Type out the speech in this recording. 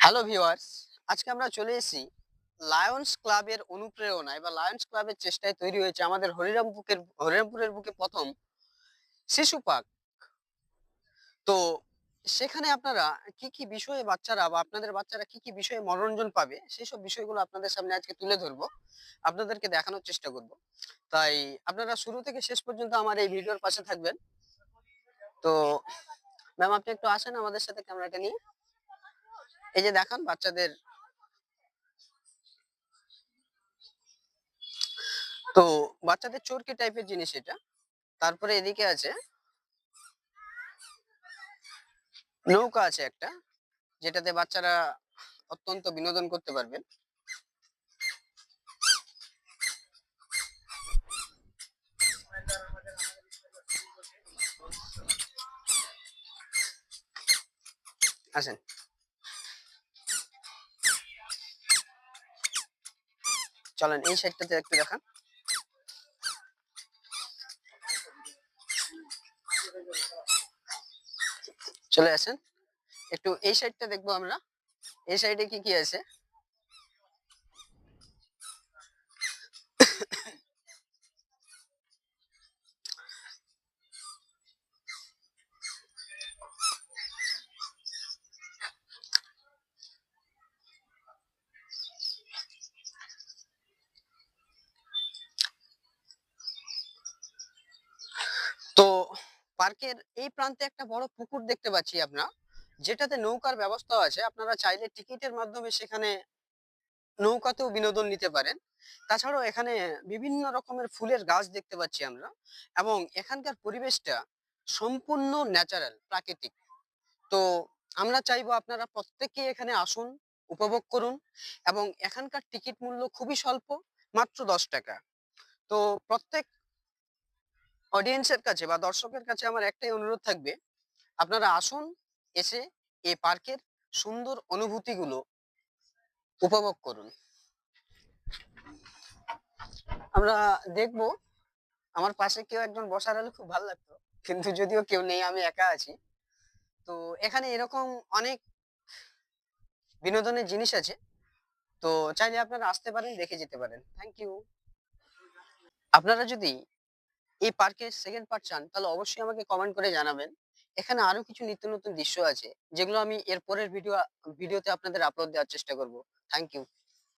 Hello viewers, আজকে আমরা চলে এসেছি লায়ন্স ক্লাবের অনুপ্রেরণায় বা লায়ন্স ক্লাবের চেষ্টায় তৈরি হয়েছে আমাদের হরিরামপুরের বুকে প্রথম শিশু পার্ক। তো সেখানে আপনারা কি কি বিষয়ে বাচ্চারা বা আপনাদের বাচ্চারা কি কি বিষয়ে মনোরঞ্জন পাবে সেসব বিষয়গুলো আপনাদের সামনে আজকে তুলে ধরবো, আপনাদেরকে দেখানোর চেষ্টা করব। তাই আপনারা শুরু থেকে শেষ পর্যন্ত আমার এই ভিডিওর পাশে থাকবেন। তো ম্যাম, আপনি একটু আসেন আমাদের সাথে ক্যামেরাটা নিয়ে। এই যে দেখান বাচ্চাদের। তো বাচ্চাদের চরকি টাইপের জিনিস এটা। তারপরে এদিকে আছে নৌকা আছে একটা, যেটাতে বাচ্চারা অত্যন্ত বিনোদন করতে পারবেন। আসেন, চলেন এই সাইডটাতে একটু দেখান। চলে আসেন, একটু এই সাইডটা দেখবো আমরা। এই সাইডে কি কি আছে? তো পার্কের এই প্রান্তে একটা বড় পুকুর দেখতে পাচ্ছি আমরা, যেটাতে নৌকার ব্যবস্থা আছে। আপনারা চাইলে টিকিটের মাধ্যমে সেখানে নৌকাতেও বিনোদন নিতে পারেন। তাছাড়াও এখানে বিভিন্ন রকমের ফুলের গাছ দেখতে পাচ্ছি আমরা, এবং এখানকার পরিবেশটা সম্পূর্ণ ন্যাচারাল, প্রাকৃতিক। তো আমরা চাইবো আপনারা প্রত্যেকেই এখানে আসুন, উপভোগ করুন, এবং এখানকার টিকিট মূল্য খুবই স্বল্প, মাত্র 10 টাকা। তো প্রত্যেক অডিয়েন্সের কাছে বা দর্শকের কাছে আমার একটাই অনুরোধ থাকবে, আপনারা আসুন, এসে এই পার্কের সুন্দর অনুভূতিগুলো উপভোগ করুন। আমরা দেখবো, আমার পাশে কেউ একজন বসার হলে খুব ভালো লাগতো, কিন্তু যদিও কেউ নেই, আমি একা আছি। তো এখানে এরকম অনেক বিনোদনের জিনিস আছে। তো চাইলে আপনারা আসতে পারেন, দেখে যেতে পারেন। Thank you. আপনারা যদি এই পার্কের সেকেন্ড পার্ট চান, তাহলে অবশ্যই আমাকে কমেন্ট করে জানাবেন। এখানে আরো কিছু নিত্য নতুন দৃশ্য আছে, যেগুলো আমি এর পরের ভিডিওতে আপনাদের আপলোড দেওয়ার চেষ্টা করব। Thank you.